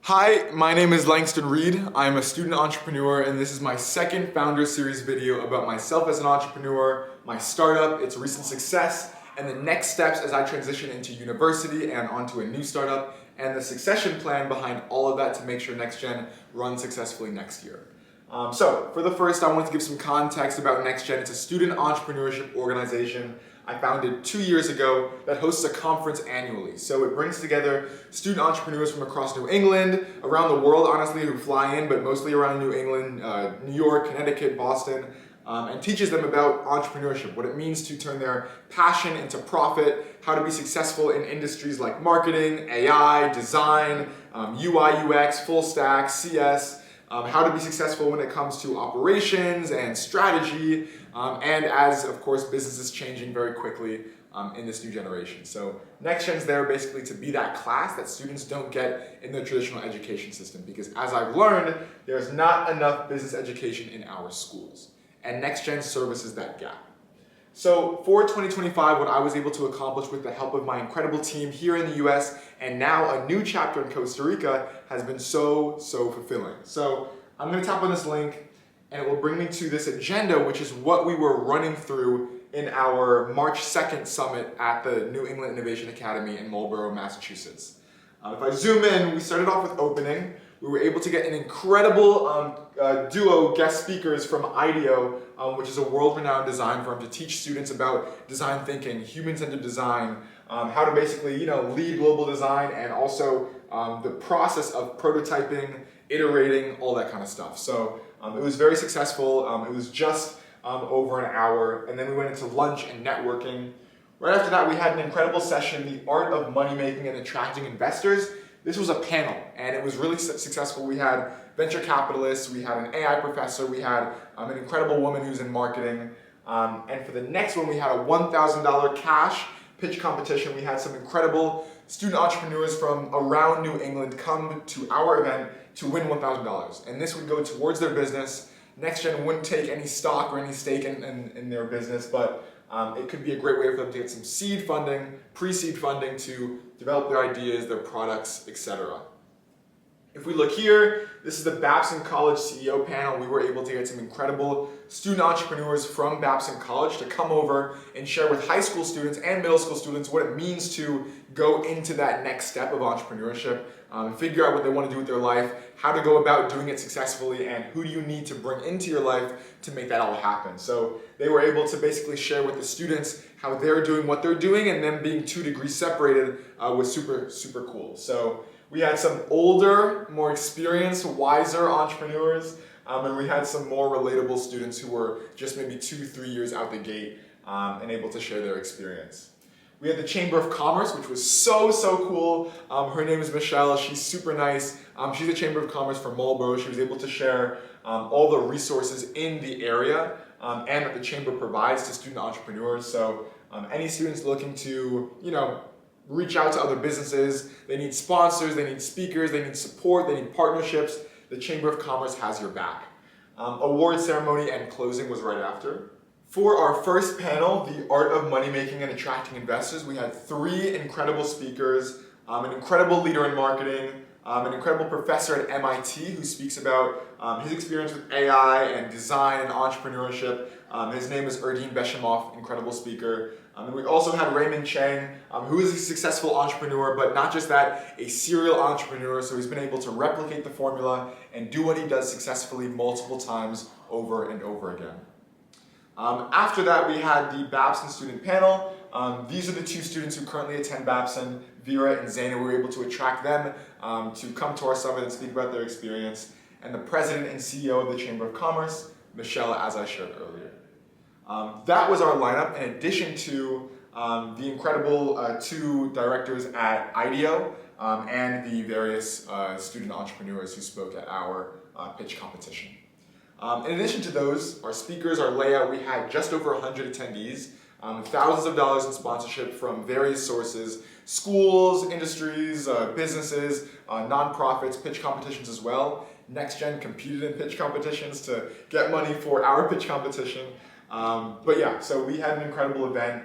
Hi, my name is Langston Reed. I'm a student entrepreneur, and this is my second Founder Series video about myself as an entrepreneur, my startup, its recent success, and the next steps as I transition into university and onto a new startup, and the succession plan behind all of that to make sure NextGen runs successfully next year. So, for the first, I want to give some context about NextGen. It's a student entrepreneurship organization I founded 2 years ago that hosts a conference annually. So it brings together student entrepreneurs from across New England, around the world, honestly, who fly in, but mostly around New England, New York, Connecticut, Boston, and teaches them about entrepreneurship, what it means to turn their passion into profit, how to be successful in industries like marketing, AI, design, UI, UX, full stack, CS, how to be successful when it comes to operations and strategy, and as, of course, business is changing very quickly in this new generation. So NextGen's there basically to be that class that students don't get in the traditional education system, because as I've learned, there's not enough business education in our schools, and NextGen services that gap. So for 2025, what I was able to accomplish with the help of my incredible team here in the US and now a new chapter in Costa Rica has been so fulfilling. So I'm going to tap on this link and it will bring me to this agenda, which is what we were running through in our March 2nd summit at the New England Innovation Academy in Marlborough, Massachusetts. If I zoom in, we started off with opening. We were able to get an incredible duo guest speakers from IDEO, which is a world-renowned design firm, to teach students about design thinking, human-centered design, how to basically lead global design, and also the process of prototyping, iterating, all that kind of stuff. So it was very successful. It was just over an hour, and then we went into lunch and networking. Right after that, we had an incredible session, The Art of Money Making and Attracting Investors. This was a panel, and it was really successful. We had venture capitalists, we had an AI professor, we had an incredible woman who's in marketing. And for the next one, we had a $1,000 cash pitch competition. We had some incredible student entrepreneurs from around New England come to our event to win $1,000. And this would go towards their business. NextGen wouldn't take any stock or any stake in their business, but it could be a great way for them to get some seed funding, pre-seed funding to develop their ideas, their products, etc. If we look here, this is the Babson College CEO panel. We were able to get some incredible student entrepreneurs from Babson College to come over and share with high school students and middle school students what it means to go into that next step of entrepreneurship, figure out what they want to do with their life, how to go about doing it successfully, and who do you need to bring into your life to make that all happen. So they were able to basically share with the students how they're doing what they're doing, and them being 2 degrees separated was super cool. So we had some older, more experienced, wiser entrepreneurs, and we had some more relatable students who were just maybe 2-3 years out the gate and able to share their experience. We had the Chamber of Commerce, which was so cool. Her name is Michelle. She's super nice. She's the Chamber of Commerce from Marlborough. She was able to share all the resources in the area and that the Chamber provides to student entrepreneurs. So any students looking to, reach out to other businesses, they need sponsors, they need speakers, they need support, they need partnerships, the Chamber of Commerce has your back. Award ceremony and closing was right after. For our first panel, The Art of Money Making and Attracting Investors, we had 3 incredible speakers, an incredible leader in marketing, an incredible professor at MIT who speaks about his experience with AI and design and entrepreneurship. His name is Erdine Beshemoff, incredible speaker. And we also had Raymond Chang, who is a successful entrepreneur, but not just that, a serial entrepreneur, so he's been able to replicate the formula and do what he does successfully multiple times over and over again. After that, we had the Babson student panel. These are the 2 students who currently attend Babson, Vera and Zaina. We were able to attract them to come to our summit and speak about their experience. And the president and CEO of the Chamber of Commerce, Michelle, as I shared earlier. That was our lineup, in addition to the incredible 2 directors at IDEO and the various student entrepreneurs who spoke at our pitch competition. In addition to those, our speakers, our layout, we had just over 100 attendees, thousands of dollars in sponsorship from various sources, schools, industries, businesses, nonprofits, pitch competitions as well. NextGen competed in pitch competitions to get money for our pitch competition. But yeah, so we had an incredible event,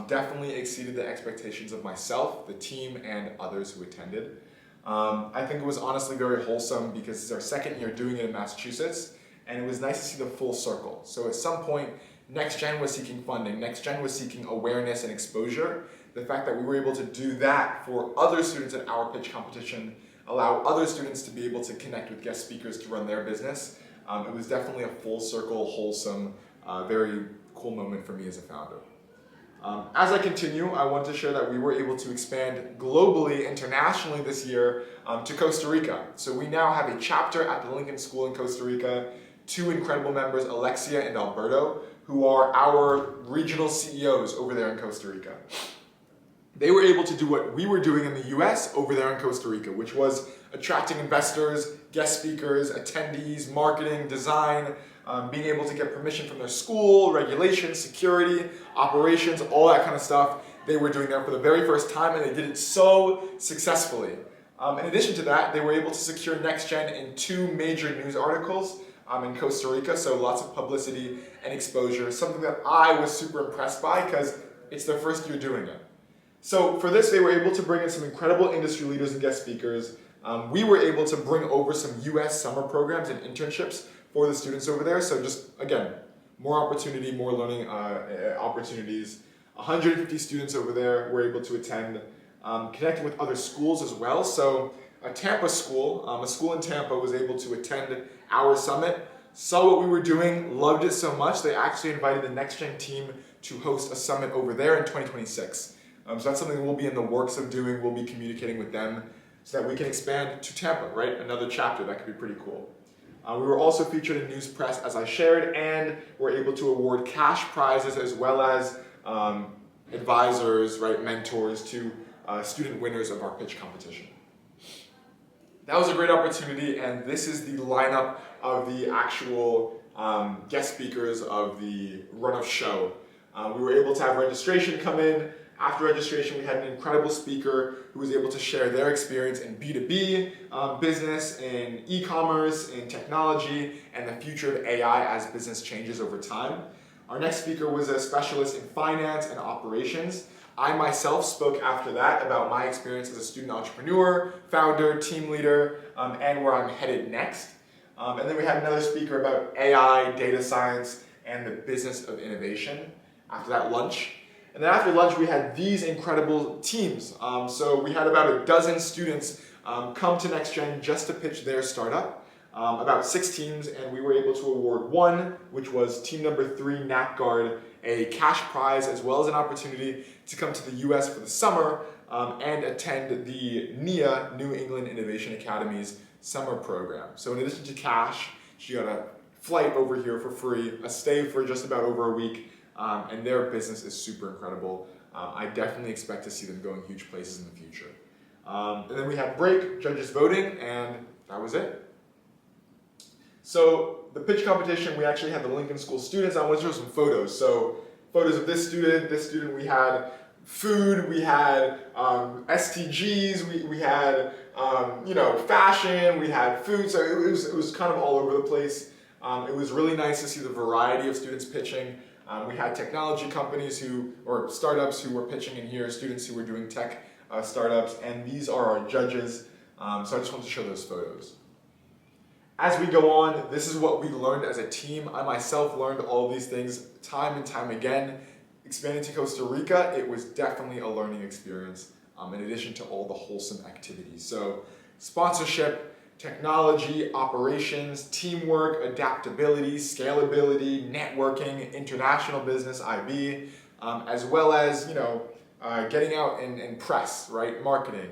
definitely exceeded the expectations of myself, the team, and others who attended. I think it was honestly very wholesome because it's our second year doing it in Massachusetts, and it was nice to see the full circle. So at some point, NextGen was seeking funding, NextGen was seeking awareness and exposure. The fact that we were able to do that for other students at our pitch competition, allow other students to be able to connect with guest speakers to run their business, it was definitely a full circle, wholesome, very cool moment for me as a founder. As I continue, I want to share that we were able to expand globally, internationally this year to Costa Rica. So we now have a chapter at the Lincoln School in Costa Rica, two incredible members, Alexia and Alberto, who are our regional CEOs over there in Costa Rica. They were able to do what we were doing in the US over there in Costa Rica, which was attracting investors, guest speakers, attendees, marketing, design, being able to get permission from their school, regulations, security, operations, all that kind of stuff. They were doing that for the very first time, and they did it so successfully. In addition to that, they were able to secure NextGen in two major news articles in Costa Rica, so lots of publicity and exposure, something that I was super impressed by because it's their first year doing it. So for this, they were able to bring in some incredible industry leaders and guest speakers. We were able to bring over some US summer programs and internships for the students over there. So just, again, more opportunity, more learning opportunities. 150 students over there were able to attend, connecting with other schools as well. So a Tampa school, a school in Tampa was able to attend our summit, saw what we were doing, loved it so much, they actually invited the NextGen team to host a summit over there in 2026. So that's something we'll be in the works of doing. We'll be communicating with them so that we can expand to Tampa, right? Another chapter, that could be pretty cool. We were also featured in news press, as I shared, and were able to award cash prizes as well as advisors, right, mentors to student winners of our pitch competition. That was a great opportunity, and this is the lineup of the actual guest speakers of the run-of show. We were able to have registration come in. After registration, we had an incredible speaker who was able to share their experience in B2B business, in e-commerce, in technology, and the future of AI as business changes over time. Our next speaker was a specialist in finance and operations. I myself spoke after that about my experience as a student entrepreneur, founder, team leader, and where I'm headed next. And then we had another speaker about AI, data science, and the business of innovation. After that, lunch. And then after lunch, we had these incredible teams. So we had about a dozen students come to NextGen just to pitch their startup. About 6 teams, and we were able to award one, which was team number 3, NatGuard, a cash prize as well as an opportunity to come to the US for the summer and attend the NIA, New England Innovation Academy's summer program. So in addition to cash, she got a flight over here for free, a stay for just about over a week, and their business is super incredible. I definitely expect to see them going huge places in the future. And then we had break, judges voting, and that was it. So the pitch competition, we actually had the Lincoln School students. I want to show some photos. So photos of this student, we had food, we had STGs, we had fashion, we had food. So it was kind of all over the place. It was really nice to see the variety of students pitching. We had technology companies or startups who were pitching in here, students who were doing tech startups, and these are our judges. So I just wanted to show those photos. As we go on, this is what we learned as a team. I myself learned all of these things time and time again. Expanding to Costa Rica, it was definitely a learning experience, in addition to all the wholesome activities. So sponsorship, technology, operations, teamwork, adaptability, scalability, networking, international business, IB, as well as getting out and press, right? Marketing,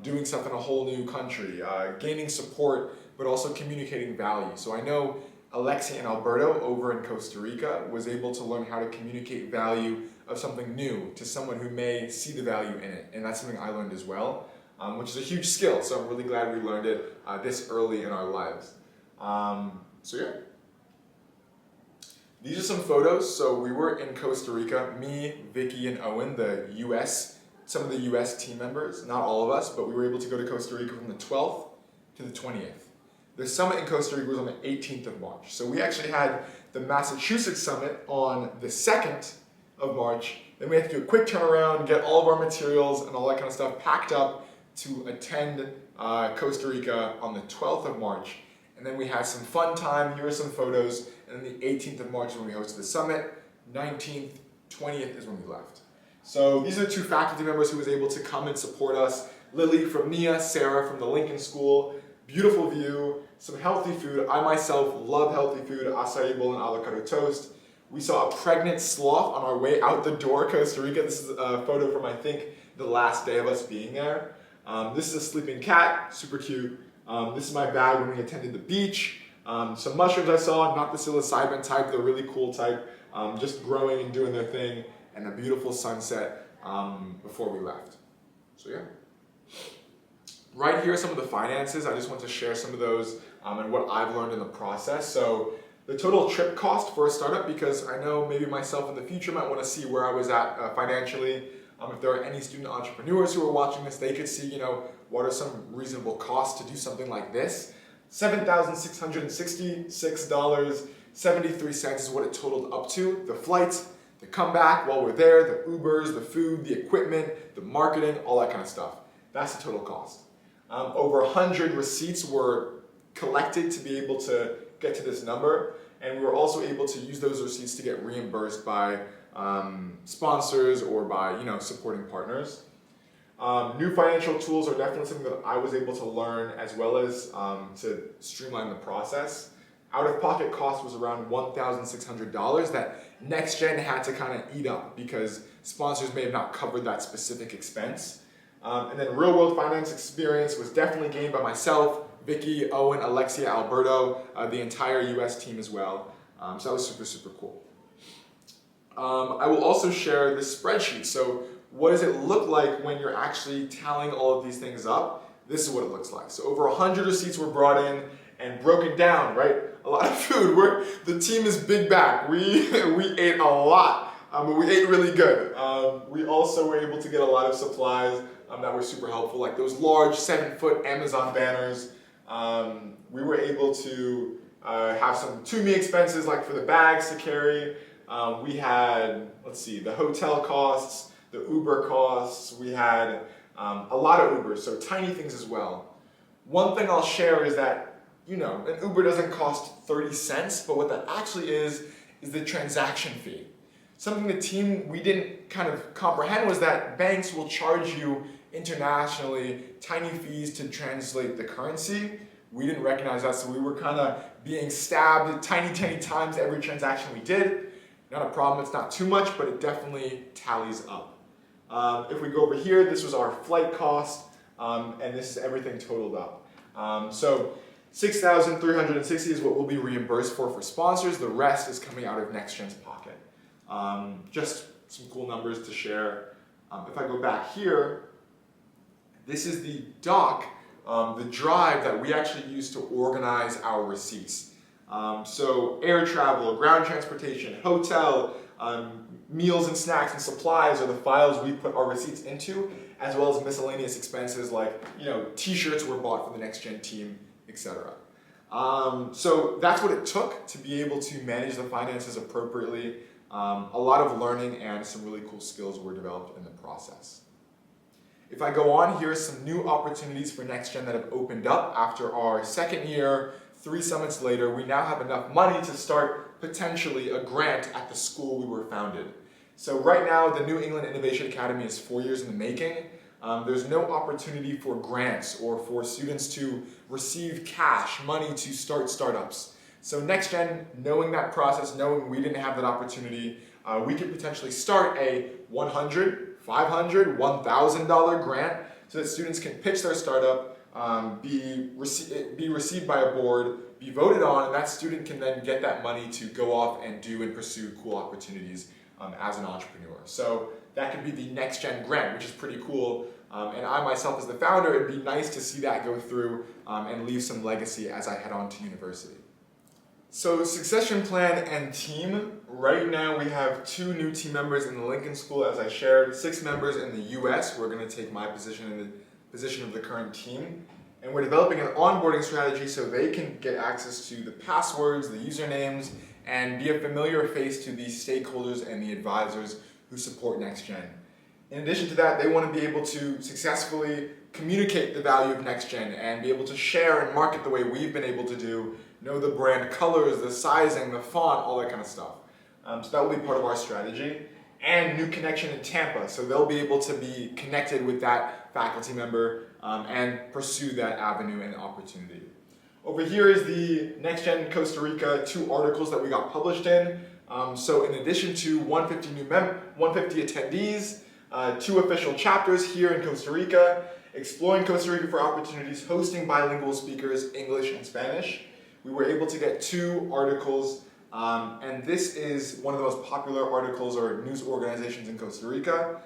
doing stuff in a whole new country, gaining support, but also communicating value. So I know Alexia and Alberto over in Costa Rica was able to learn how to communicate value of something new to someone who may see the value in it. And that's something I learned as well, which is a huge skill. So I'm really glad we learned it this early in our lives. So yeah. These are some photos. So we were in Costa Rica, me, Vicky, and Owen, some of the US team members, not all of us, but we were able to go to Costa Rica from the 12th to the 20th. The summit in Costa Rica was on the 18th of March. So we actually had the Massachusetts summit on the 2nd of March. Then we had to do a quick turnaround, get all of our materials and all that kind of stuff packed up to attend Costa Rica on the 12th of March. And then we had some fun time. Here are some photos. And then the 18th of March is when we hosted the summit. 19th, 20th is when we left. So these are the two faculty members who was able to come and support us. Lily from NIA, Sarah from the Lincoln School. Beautiful view, some healthy food. I myself love healthy food, acai bowl and avocado toast. We saw a pregnant sloth on our way out the door, Costa Rica. This is a photo from, I think, the last day of us being there. This is a sleeping cat, super cute. This is my bag when we attended the beach. Some mushrooms I saw, not the psilocybin type, the really cool type, just growing and doing their thing, and a beautiful sunset before we left. So yeah. Right here are some of the finances. I just want to share some of those and what I've learned in the process. So the total trip cost for a startup, because I know maybe myself in the future might want to see where I was at financially. If there are any student entrepreneurs who are watching this, they could see, what are some reasonable costs to do something like this. $7,666.73 is what it totaled up to. The flights, the comeback while we're there, the Ubers, the food, the equipment, the marketing, all that kind of stuff. That's the total cost. Over 100 receipts were collected to be able to get to this number, and we were also able to use those receipts to get reimbursed by sponsors or by supporting partners. New financial tools are definitely something that I was able to learn, as well as to streamline the process. Out-of-pocket cost was around $1,600 that NextGen had to kind of eat up because sponsors may have not covered that specific expense. And then real-world finance experience was definitely gained by myself, Vicky, Owen, Alexia, Alberto, the entire US team as well. So that was super, super cool. I will also share this spreadsheet. So what does it look like when you're actually tallying all of these things up? This is what it looks like. So over 100 receipts were brought in and broken down, right? A lot of food. The team is big back. We ate a lot, but we ate really good. We also were able to get a lot of supplies that were super helpful, like those large 7-foot Amazon banners. We were able to have some to-me expenses, like for the bags to carry. We had, the hotel costs, the Uber costs. We had a lot of Ubers, so tiny things as well. One thing I'll share is that, an Uber doesn't cost 30 cents, but what that actually is the transaction fee. Something the team, we didn't kind of comprehend was that banks will charge you internationally tiny fees to translate the currency. We didn't recognize that, so we were kind of being stabbed tiny times every transaction we did. Not a problem, it's not too much, but it definitely tallies up. If we go over here, this was our flight cost, and this is everything totaled up. So $6,360 is what we'll be reimbursed for sponsors. The rest is coming out of NextGen's pocket. Just some cool numbers to share. If I go back here, this is the doc, the drive that we actually use to organize our receipts. So air travel, ground transportation, hotel, meals and snacks and supplies are the files we put our receipts into, as well as miscellaneous expenses like, t-shirts were bought for the NextGen team, etc. So that's what it took to be able to manage the finances appropriately. A lot of learning and some really cool skills were developed in the process. If I go on, here are some new opportunities for NextGen that have opened up after our second year, 3 summits later. We now have enough money to start potentially a grant at the school we were founded. So right now, the New England Innovation Academy is 4 years in the making. There's no opportunity for grants or for students to receive cash, money to start startups. So NextGen, knowing that process, knowing we didn't have that opportunity, we could potentially start a $100, $500, $1,000 grant so that students can pitch their startup, be received by a board, be voted on, and that student can then get that money to go off and do and pursue cool opportunities as an entrepreneur. So that could be the NextGen grant, which is pretty cool. And I myself as the founder, it'd be nice to see that go through and leave some legacy as I head on to university. So succession plan and team. Right now we have 2 new team members in the Lincoln School, as I shared, 6 members in the US who are going to take my position in the position of the current team. And we're developing an onboarding strategy so they can get access to the passwords, the usernames, and be a familiar face to the stakeholders and the advisors who support NextGen. In addition to that, they want to be able to successfully communicate the value of NextGen and be able to share and market the way we've been able to do, know the brand colors, the sizing, the font, all that kind of stuff. So that will be part of our strategy. And new connection in Tampa, so they'll be able to be connected with that faculty member and pursue that avenue and opportunity. Over here is the NextGen Costa Rica 2 articles that we got published in. So in addition to 150 attendees, 2 official chapters here in Costa Rica, exploring Costa Rica for opportunities, hosting bilingual speakers, English and Spanish. We were able to get 2 articles, and this is one of the most popular articles or news organizations in Costa Rica,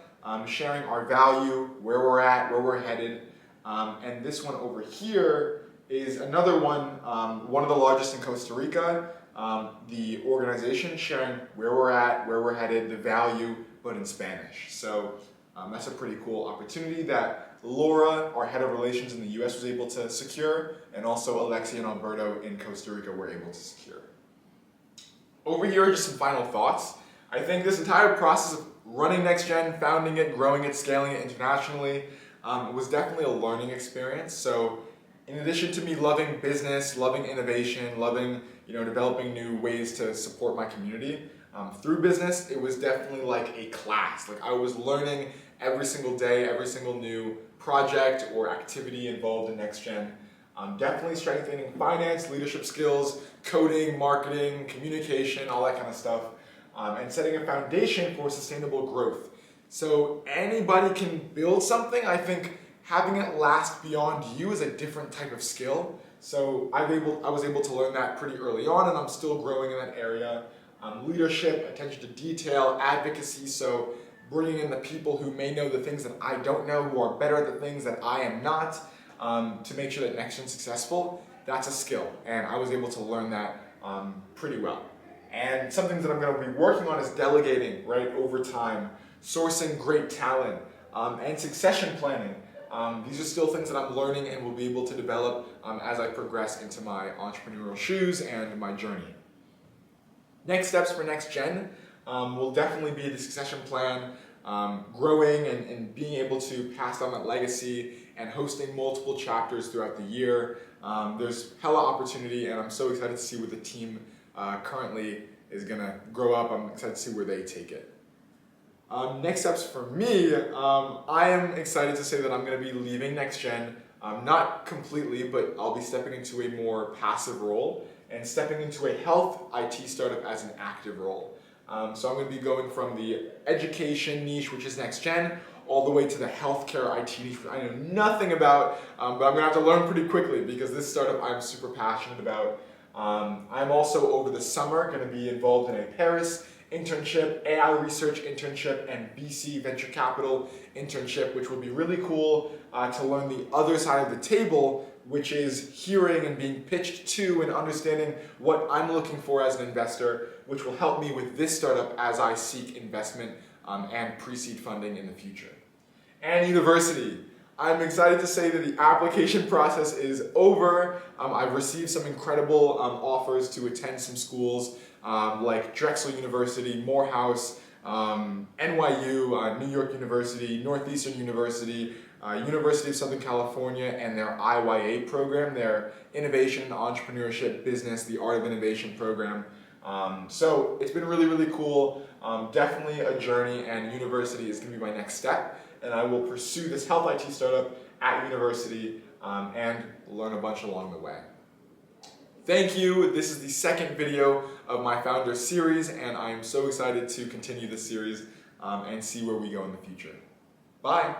sharing our value, where we're at, where we're headed. And this one over here is another one, one of the largest in Costa Rica, the organization sharing where we're at, where we're headed, the value, but in Spanish. So that's a pretty cool opportunity that Laura, our head of relations in the US, was able to secure, and also Alexia and Alberto in Costa Rica were able to secure. Over here are just some final thoughts. I think this entire process of running NextGen, founding it, growing it, scaling it internationally, was definitely a learning experience. So in addition to me loving business, loving innovation, loving developing new ways to support my community, through business, it was definitely like a class. Like I was learning every single day, every single new project or activity involved in NextGen. Definitely strengthening finance, leadership skills, coding, marketing, communication, all that kind of stuff, and setting a foundation for sustainable growth. So anybody can build something. I think having it last beyond you is a different type of skill. So I was able to learn that pretty early on, and I'm still growing in that area. Leadership, attention to detail, advocacy, so bringing in the people who may know the things that I don't know, who are better at the things that I am not, to make sure that NextGen is successful, that's a skill. And I was able to learn that pretty well. And some things that I'm going to be working on is delegating, right, over time, sourcing great talent, and succession planning. These are still things that I'm learning and will be able to develop as I progress into my entrepreneurial shoes and my journey. Next steps for NextGen will definitely be the succession plan, growing and being able to pass on that legacy and hosting multiple chapters throughout the year. There's hella opportunity, and I'm so excited to see what the team currently is gonna grow up. I'm excited to see where they take it. Next steps for me, I am excited to say that I'm gonna be leaving NextGen, not completely, but I'll be stepping into a more passive role and stepping into a health IT startup as an active role. So I'm going to be going from the education niche, which is NextGen, all the way to the healthcare IT niche, which I know nothing about, but I'm going to have to learn pretty quickly because this startup I'm super passionate about. I'm also over the summer going to be involved in a Paris internship, AI research internship, and VC venture capital internship, which will be really cool to learn the other side of the table, which is hearing and being pitched to and understanding what I'm looking for as an investor, which will help me with this startup as I seek investment and pre-seed funding in the future. And university. I'm excited to say that the application process is over. I've received some incredible offers to attend some schools like Drexel University, Morehouse, NYU, New York University, Northeastern University, University of Southern California, and their IYA program, their Innovation, Entrepreneurship, Business, the Art of Innovation program. So it's been really, really cool. Definitely a journey, and university is going to be my next step. And I will pursue this health IT startup at university and learn a bunch along the way. Thank you. This is the second video of my founder series, and I am so excited to continue this series and see where we go in the future. Bye.